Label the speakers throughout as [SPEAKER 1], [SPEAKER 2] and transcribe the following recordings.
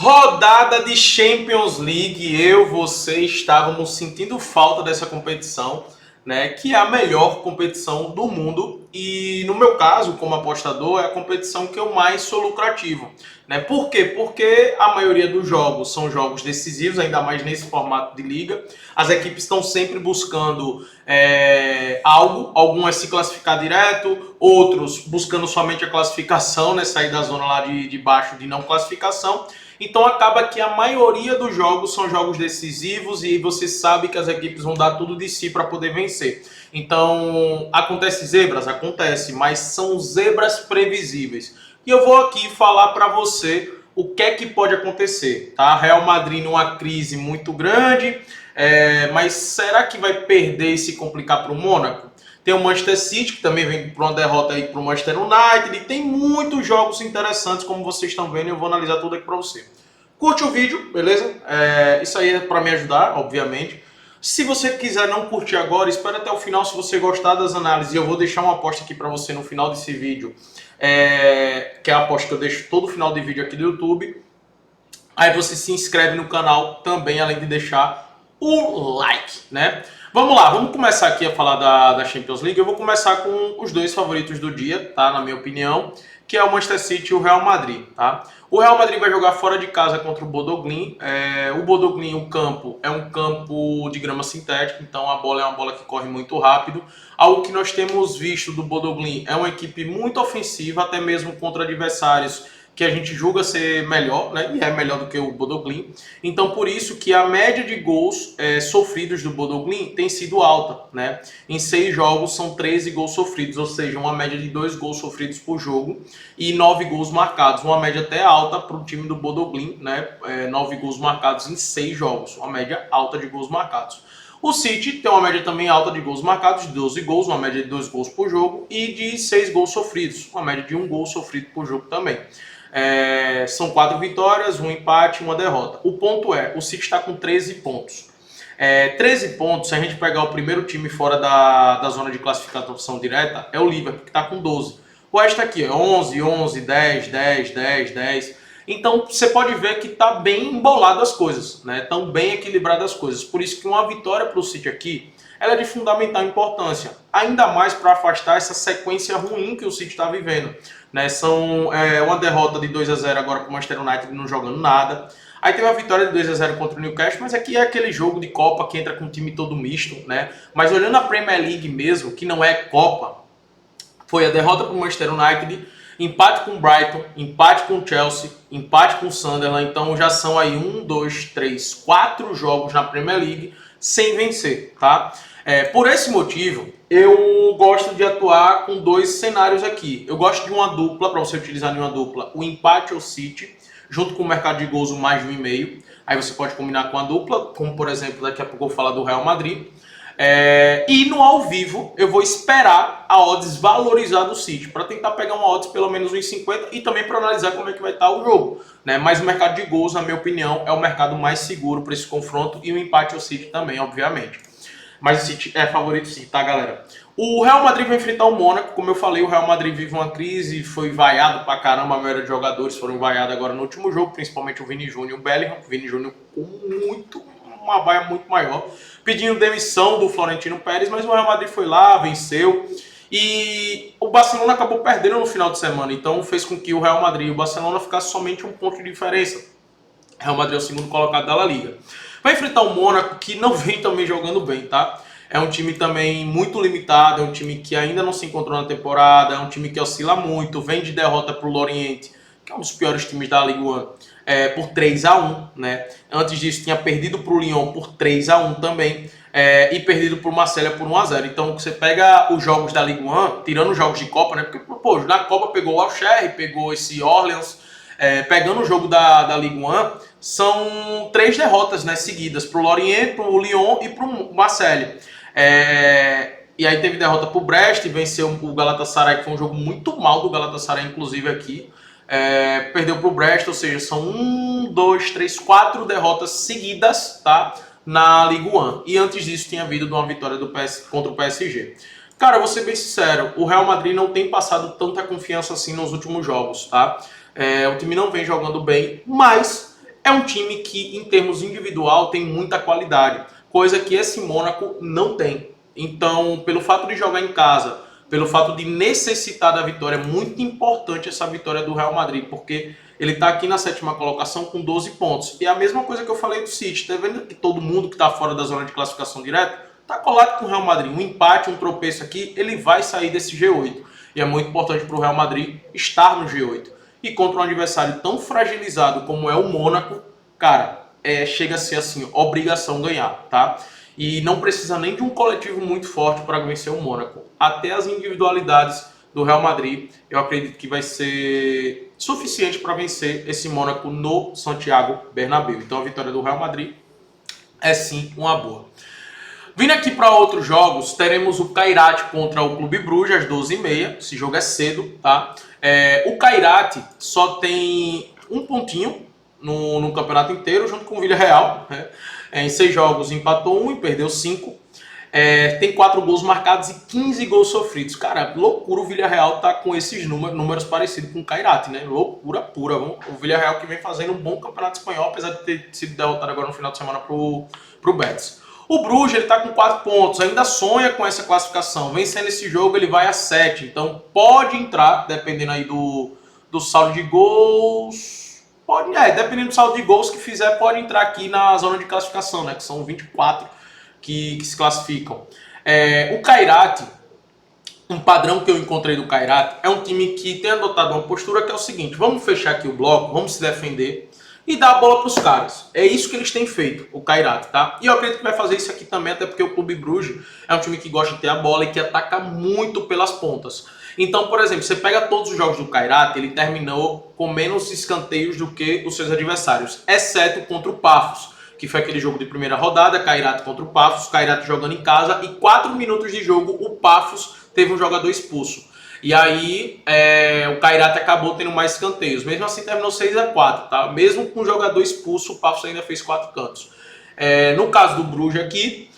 [SPEAKER 1] Rodada de Champions League, você estávamos sentindo falta dessa competição, né? Que é a melhor competição do mundo e no meu caso, como apostador, é a competição que eu mais sou lucrativo, né? Por quê? Porque a maioria dos jogos são jogos decisivos, ainda mais nesse formato de liga. As equipes estão sempre buscando algumas se classificar direto, outros buscando somente a classificação, né? Sair da zona lá de baixo de não classificação. Então acaba que a maioria dos jogos são jogos decisivos e você sabe que as equipes vão dar tudo de si para poder vencer. Então, acontece zebras? Acontece, mas são zebras previsíveis. E eu vou aqui falar para você o que é que pode acontecer. Tá? Real Madrid numa crise muito grande, mas será que vai perder e se complicar para o Mônaco? Tem o Manchester City, que também vem para uma derrota aí para o Manchester United. E tem muitos jogos interessantes, como vocês estão vendo, e eu vou analisar tudo aqui para você. Curte o vídeo, beleza? Isso aí é para me ajudar, obviamente. Se você quiser não curtir agora, espera até o final se você gostar das análises. Eu vou deixar uma aposta aqui para você no final desse vídeo, que é a aposta que eu deixo todo final de vídeo aqui do YouTube. Aí você se inscreve no canal também, além de deixar o like, né? Vamos lá, vamos começar aqui a falar da Champions League. Eu vou começar com os dois favoritos do dia, tá? Na minha opinião, que é o Manchester City e o Real Madrid, tá? O Real Madrid vai jogar fora de casa contra o Bodo Glimt. O Bodo Glimt, o campo, é um campo de grama sintética, então a bola é uma bola que corre muito rápido. Algo que nós temos visto do Bodo Glimt é uma equipe muito ofensiva, até mesmo contra adversários que a gente julga ser melhor, né? E é melhor do que o Bodo Glimt. Então, por isso que a média de gols sofridos do Bodo Glimt tem sido alta, né? Em 6 jogos são 13 gols sofridos, ou seja, uma média de 2 gols sofridos por jogo e 9 gols marcados, uma média até alta para o time do Bodo Glimt, né? 9 gols marcados em 6 jogos, uma média alta de gols marcados. O City tem uma média também alta de gols marcados, de 12 gols, uma média de 2 gols por jogo e de 6 gols sofridos, uma média de 1 gol sofrido por jogo também. São 4 vitórias, 1 empate e 1 derrota. O ponto é, o City está com 13 pontos. 13 pontos, se a gente pegar o primeiro time fora da zona de classificação direta, é o Liverpool, que está com 12. O resto aqui é 11, 11, 10, 10, 10, 10. Então você pode ver que está bem embolado as coisas, né? Estão bem equilibradas as coisas. Por isso que uma vitória para o City aqui, ela é de fundamental importância. Ainda mais para afastar essa sequência ruim que o City está vivendo. Né? São uma derrota de 2-0 agora para o Manchester United não jogando nada. Aí teve uma vitória de 2-0 contra o Newcastle, mas aqui é aquele jogo de Copa que entra com um time todo misto, né? Mas olhando a Premier League mesmo, que não é Copa, foi a derrota para o Manchester United, empate com o Brighton, empate com o Chelsea, empate com o Sunderland. Então já são aí 1, 2, 3, 4 jogos na Premier League sem vencer, tá? Por esse motivo, eu gosto de atuar com 2 cenários aqui. Eu gosto de uma dupla, para você utilizar em uma dupla, o empate ou City, junto com o mercado de gols o mais de 1,5. Aí você pode combinar com a dupla, como por exemplo, daqui a pouco eu vou falar do Real Madrid. E no ao vivo, eu vou esperar a odds valorizar do City, para tentar pegar uma odds pelo menos 1,50 e também para analisar como é que vai estar o jogo. Né? Mas o mercado de gols, na minha opinião, é o mercado mais seguro para esse confronto e o empate ao City também, obviamente. Mas o City é favorito sim, tá, galera? O Real Madrid vai enfrentar o Mônaco. Como eu falei, o Real Madrid vive uma crise, foi vaiado pra caramba, a maioria dos jogadores foram vaiados agora no último jogo, principalmente o Vini Júnior e o Bellingham. O Vini Júnior com uma vaia muito maior, pedindo demissão do Florentino Pérez, mas o Real Madrid foi lá, venceu. E o Barcelona acabou perdendo no final de semana, então fez com que o Real Madrid e o Barcelona ficassem somente um ponto de diferença. O Real Madrid é o segundo colocado da La Liga. Vai enfrentar o Mônaco, que não vem também jogando bem, tá? É um time também muito limitado, é um time que ainda não se encontrou na temporada, é um time que oscila muito, vem de derrota para o Lorient, que é um dos piores times da Ligue 1, por 3-1, né? Antes disso tinha perdido para o Lyon por 3-1 também, e perdido para o Marselha por 1-0. Então você pega os jogos da Ligue 1, tirando os jogos de Copa, né? Porque pô, na Copa pegou o Auxerre, pegou esse Orleans, pegando o jogo da Ligue 1, são 3 derrotas, né, seguidas, para o Lorient, para o Lyon e para o Marseille. E aí teve derrota para o Brest, venceu o Galatasaray, que foi um jogo muito mal do Galatasaray, inclusive aqui. Perdeu para o Brest, ou seja, são 1, 2, 3, 4 derrotas seguidas, tá, na Ligue 1. E antes disso tinha havido uma vitória contra o PSG. Cara, eu vou ser bem sincero, o Real Madrid não tem passado tanta confiança assim nos últimos jogos, tá? O time não vem jogando bem, mas é um time que, em termos individual, tem muita qualidade, coisa que esse Mônaco não tem. Então, pelo fato de jogar em casa, pelo fato de necessitar da vitória, é muito importante essa vitória do Real Madrid, porque ele está aqui na 7ª colocação com 12 pontos. E é a mesma coisa que eu falei do City. Tá vendo que todo mundo que está fora da zona de classificação direta está colado com o Real Madrid. Um empate, um tropeço aqui, ele vai sair desse G8. E é muito importante para o Real Madrid estar no G8. E contra um adversário tão fragilizado como é o Mônaco, cara, chega a ser assim, obrigação ganhar, tá? E não precisa nem de um coletivo muito forte para vencer o Mônaco. Até as individualidades do Real Madrid, eu acredito que vai ser suficiente para vencer esse Mônaco no Santiago Bernabéu. Então a vitória do Real Madrid é sim uma boa. Vindo aqui para outros jogos, teremos o Kairat contra o Clube Bruges às 12h30. Esse jogo é cedo, tá? O Kairat só tem um pontinho no campeonato inteiro, junto com o Villarreal, né? Em 6 jogos empatou 1 e perdeu 5. Tem 4 gols marcados e 15 gols sofridos. Cara, loucura o Villarreal tá com esses números parecidos com o Kairat, né? Loucura pura. O Villarreal que vem fazendo um bom campeonato espanhol, apesar de ter sido derrotado agora no final de semana pro Betis. O Bruges, ele tá com 4 pontos, ainda sonha com essa classificação. Vencendo esse jogo, ele vai a 7. Então pode entrar, dependendo aí do saldo de gols. Dependendo do saldo de gols que fizer, pode entrar aqui na zona de classificação, né? Que são 24 que se classificam. O Kairat, um padrão que eu encontrei do Kairat, é um time que tem adotado uma postura que é o seguinte: vamos fechar aqui o bloco, vamos se defender e dar a bola para os caras. É isso que eles têm feito, o Kairat, tá? E eu acredito que vai fazer isso aqui também, até porque o Clube Bruges é um time que gosta de ter a bola e que ataca muito pelas pontas. Então, por exemplo, você pega todos os jogos do Kairat, ele terminou com menos escanteios do que os seus adversários, exceto contra o Pafos, que foi aquele jogo de primeira rodada, Kairat contra o Pafos, Kairat jogando em casa, e 4 minutos de jogo o Pafos teve um jogador expulso. E aí o Kairat acabou tendo mais escanteios. Mesmo assim terminou 6-4, tá? Mesmo com o jogador expulso, o Pafos ainda fez 4 cantos. No caso do Bruges aqui,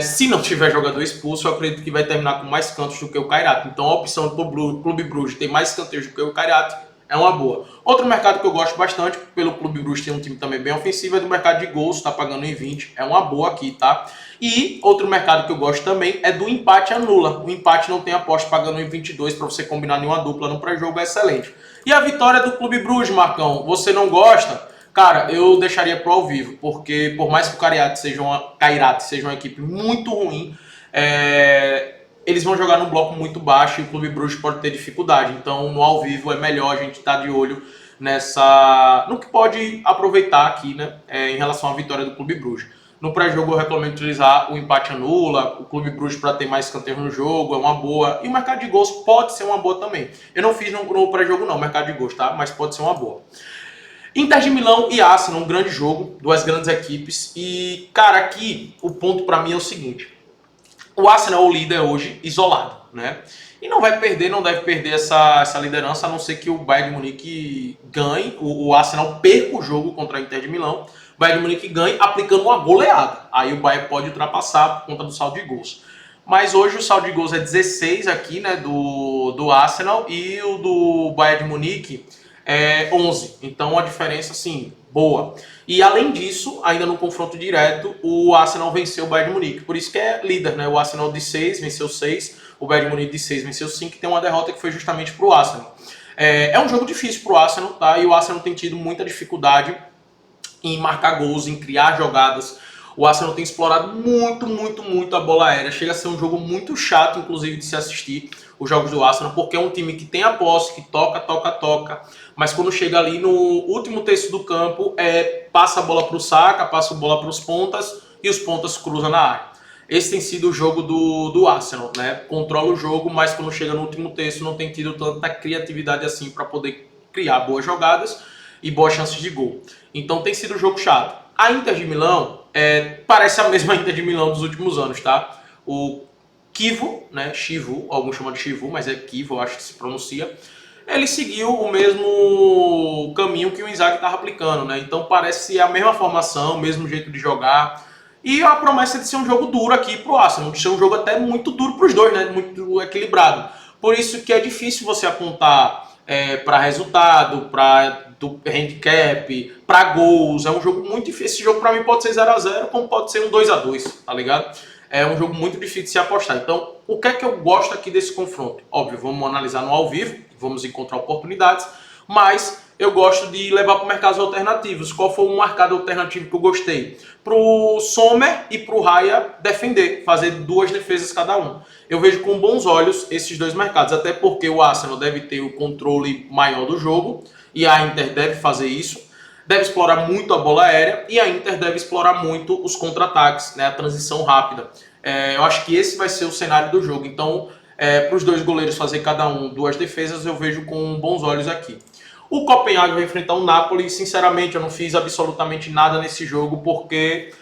[SPEAKER 1] se não tiver jogador expulso, eu acredito que vai terminar com mais cantos do que o Kairat. Então a opção do Clube Bruges ter mais escanteios do que o Kairat é uma boa. Outro mercado que eu gosto bastante, pelo Clube Bruges ter um time também bem ofensivo, é do mercado de gols, tá pagando em 20, é uma boa aqui, tá? E outro mercado que eu gosto também é do empate anula. O empate não tem aposta pagando em 22 para você combinar nenhuma dupla no pré-jogo, é excelente. E a vitória do Clube Bruges, Marcão, você não gosta? Cara, eu deixaria pro ao vivo, porque por mais que o Kairat seja uma equipe muito ruim, eles vão jogar num bloco muito baixo e o Clube Bruges pode ter dificuldade. Então, no ao vivo é melhor a gente estar de olho no que pode aproveitar aqui, né, em relação à vitória do Clube Bruges. No pré-jogo eu recomendo utilizar o empate anula, o Clube Bruges para ter mais escanteio no jogo, é uma boa. E o mercado de gols pode ser uma boa também. Eu não fiz no pré-jogo não, mercado de gols, tá? Mas pode ser uma boa. Inter de Milão e Arsenal, um grande jogo, duas grandes equipes. E, cara, aqui o ponto para mim é o seguinte: o Arsenal é o líder hoje, isolado, né? E não vai perder, não deve perder essa liderança, a não ser que o Bayern de Munique ganhe, o Arsenal perca o jogo contra a Inter de Milão, o Bayern de Munique ganhe aplicando uma goleada. Aí o Bayern pode ultrapassar por conta do saldo de gols. Mas hoje o saldo de gols é 16 aqui, né, do Arsenal, e o do Bayern de Munique 11, então a diferença assim, boa. E além disso, ainda no confronto direto, o Arsenal venceu o Bayern de Munique, por isso que é líder, né? O Arsenal de 6 venceu 6, o Bayern de Munique de 6 venceu 5, e tem uma derrota que foi justamente pro Arsenal. É um jogo difícil pro Arsenal, tá? E o Arsenal tem tido muita dificuldade em marcar gols, em criar jogadas. O Arsenal tem explorado muito a bola aérea. Chega a ser um jogo muito chato, inclusive, de se assistir os jogos do Arsenal, porque é um time que tem a posse, que toca, mas quando chega ali no último terço do campo, passa a bola para o Saka, passa a bola para os pontas, e os pontas cruzam na área. Esse tem sido o jogo do Arsenal, né? Controla o jogo, mas quando chega no último terço não tem tido tanta criatividade assim para poder criar boas jogadas e boas chances de gol. Então tem sido um jogo chato. A Inter de Milão parece a mesma Inter de Milão dos últimos anos, tá? O Chivu, né? Chivu, alguns chamam de Chivu, mas é Chivu, eu acho que se pronuncia. Ele seguiu o mesmo caminho que o Inzaghi estava aplicando, né? Então parece a mesma formação, o mesmo jeito de jogar. E a promessa de ser um jogo duro aqui pro Arsenal, de ser um jogo até muito duro para os dois, né? Muito equilibrado. Por isso que é difícil você apontar para resultado, para do handicap, para gols. É um jogo muito difícil. Esse jogo para mim pode ser 0-0, como pode ser um 2-2, tá ligado? É um jogo muito difícil de se apostar. Então, o que é que eu gosto aqui desse confronto? Óbvio, vamos analisar no ao vivo, vamos encontrar oportunidades, mas eu gosto de levar para mercados alternativos. Qual foi o mercado alternativo que eu gostei? Pro Sommer e pro Raya defender, fazer 2 defesas cada um. Eu vejo com bons olhos esses 2 mercados, até porque o Arsenal deve ter o controle maior do jogo e a Inter deve fazer isso. Deve explorar muito a bola aérea e a Inter deve explorar muito os contra-ataques, né, a transição rápida. Eu acho que esse vai ser o cenário do jogo. Então, para os 2 goleiros fazer cada um 2 defesas, eu vejo com bons olhos aqui. O Copenhague vai enfrentar o Napoli e, sinceramente, eu não fiz absolutamente nada nesse jogo, porque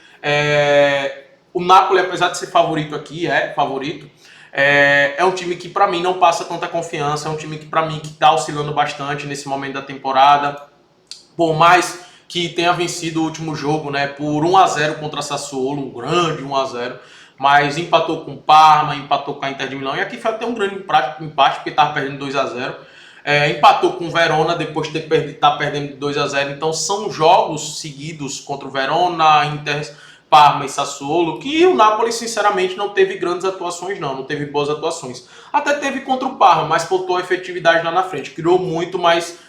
[SPEAKER 1] o Napoli, apesar de ser favorito aqui, é um time que, para mim, não passa tanta confiança, é um time que, para mim, que está oscilando bastante nesse momento da temporada. Por mais que tenha vencido o último jogo, né, por 1-0 contra Sassuolo, um grande 1-0, mas empatou com o Parma, empatou com a Inter de Milão, e aqui foi até um grande empate, porque estava perdendo 2-0. Empatou com o Verona depois de estar perdendo 2-0. Então são jogos seguidos contra o Verona, Inter, Parma e Sassuolo, que o Napoli sinceramente não teve grandes atuações, não teve boas atuações. Até teve contra o Parma, mas faltou a efetividade lá na frente, criou muito, mas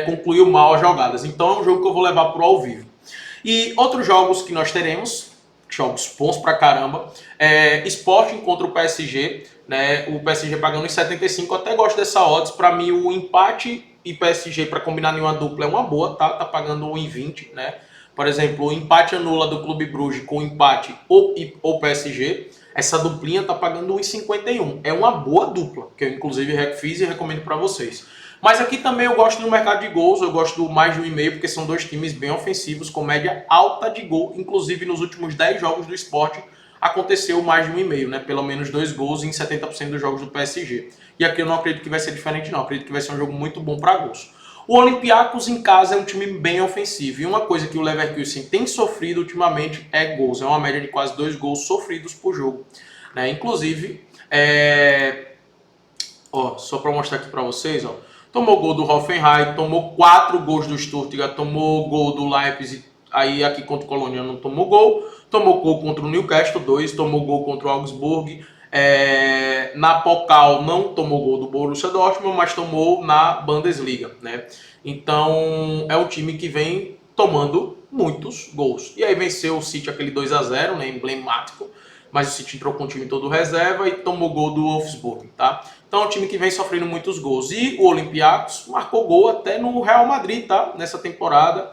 [SPEAKER 1] concluiu mal as jogadas. Então é um jogo que eu vou levar para o ao vivo. E outros jogos que nós teremos, jogos bons pra caramba, Sporting contra o PSG, né? O PSG pagando em 75, eu até gosto dessa odds. Para mim, o empate e PSG para combinar em uma dupla é uma boa, tá? Tá pagando 1,20, né? Por exemplo, o empate anula do Clube Bruges com empate ou PSG, essa duplinha tá pagando 1,51. É uma boa dupla, que eu inclusive fiz e recomendo para vocês. Mas aqui também eu gosto do mercado de gols, eu gosto do mais de 1,5, porque são 2 times bem ofensivos, com média alta de gol. Inclusive nos últimos 10 jogos do Sporting aconteceu mais de 1,5, né? Pelo menos 2 gols em 70% dos jogos do PSG. E aqui eu não acredito que vai ser diferente, não. Eu acredito que vai ser um jogo muito bom para gols. O Olympiacos em casa é um time bem ofensivo. E uma coisa que o Leverkusen tem sofrido ultimamente é gols. É uma média de quase 2 gols sofridos por jogo, né? Inclusive, só para mostrar aqui para vocês, tomou gol do Hoffenheim, tomou 4 gols do Stuttgart, tomou gol do Leipzig, aí aqui contra o Colônia não tomou gol contra o Newcastle 2, tomou gol contra o Augsburg, na Pokal não tomou gol do Borussia Dortmund, mas tomou na Bundesliga, né? Então é um time que vem tomando muitos gols. E aí venceu o City aquele 2-0, né, emblemático, mas o City entrou com o time todo reserva e tomou gol do Wolfsburg, tá? Então é um time que vem sofrendo muitos gols. E o Olympiacos marcou gol até no Real Madrid, tá? Nessa temporada.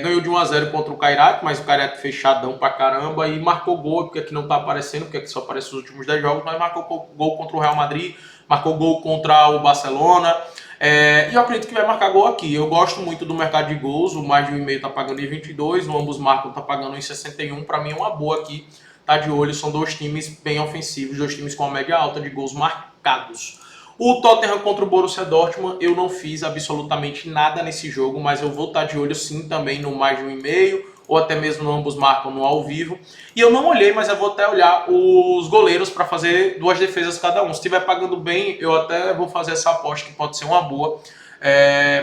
[SPEAKER 1] Ganhou de 1-0 contra o Kairat, mas o Kairat fechadão pra caramba. E marcou gol, porque aqui não tá aparecendo, porque aqui só aparece os últimos 10 jogos, mas marcou gol contra o Real Madrid, marcou gol contra o Barcelona. E eu acredito que vai marcar gol aqui. Eu gosto muito do mercado de gols, o mais de 1,5 tá pagando em 22, o ambos marcam tá pagando em 61. Pra mim é uma boa aqui. Tá de olho, são 2 times bem ofensivos, 2 times com uma média alta de gols marcados. O Tottenham contra o Borussia Dortmund, eu não fiz absolutamente nada nesse jogo, mas eu vou estar de olho sim também no mais de 1,5, ou até mesmo no ambos marcam no ao vivo. E eu não olhei, mas eu vou até olhar os goleiros para fazer 2 defesas cada um. Se estiver pagando bem, eu até vou fazer essa aposta que pode ser uma boa.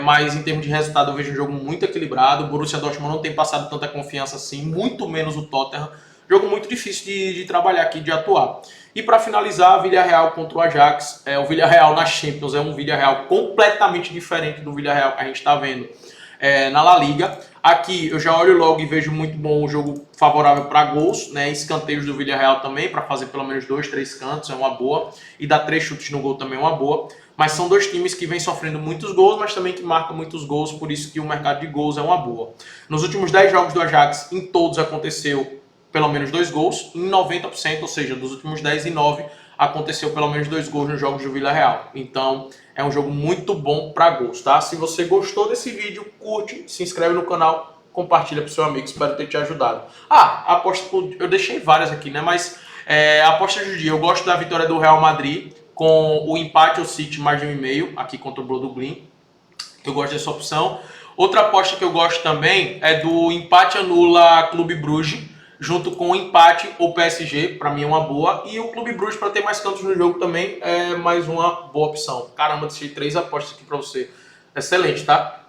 [SPEAKER 1] Mas em termos de resultado eu vejo um jogo muito equilibrado. O Borussia Dortmund não tem passado tanta confiança assim, muito menos o Tottenham. Jogo muito difícil de trabalhar aqui, de atuar. E para finalizar, Villarreal contra o Ajax. O Villarreal na Champions é um Villarreal completamente diferente do Villarreal que a gente está vendo na La Liga. Aqui eu já olho logo e vejo muito bom o jogo favorável para gols, né? Escanteios do Villarreal também, para fazer pelo menos 2, 3 cantos, é uma boa. E dar 3 chutes no gol também é uma boa. Mas são 2 times que vêm sofrendo muitos gols, mas também que marcam muitos gols, por isso que o mercado de gols é uma boa. Nos últimos 10 jogos do Ajax, em todos aconteceu pelo menos 2 gols, em 90%, ou seja, dos últimos 10 e 9, aconteceu pelo menos 2 gols nos jogos do Villarreal. Então, é um jogo muito bom para gols, tá? Se você gostou desse vídeo, curte, se inscreve no canal, compartilha pro seu amigo, espero ter te ajudado. Aposta, eu deixei várias aqui, né? Mas aposta do dia, eu gosto da vitória do Real Madrid, com o empate ao City mais de 1,5, aqui contra o Bodo Glimt. Eu gosto dessa opção. Outra aposta que eu gosto também é do empate anula Clube Bruges, junto com o empate ou PSG, para mim é uma boa. E o Clube Bruges, para ter mais cantos no jogo também, é mais uma boa opção. Caramba, deixei 3 apostas aqui para você. Excelente, tá?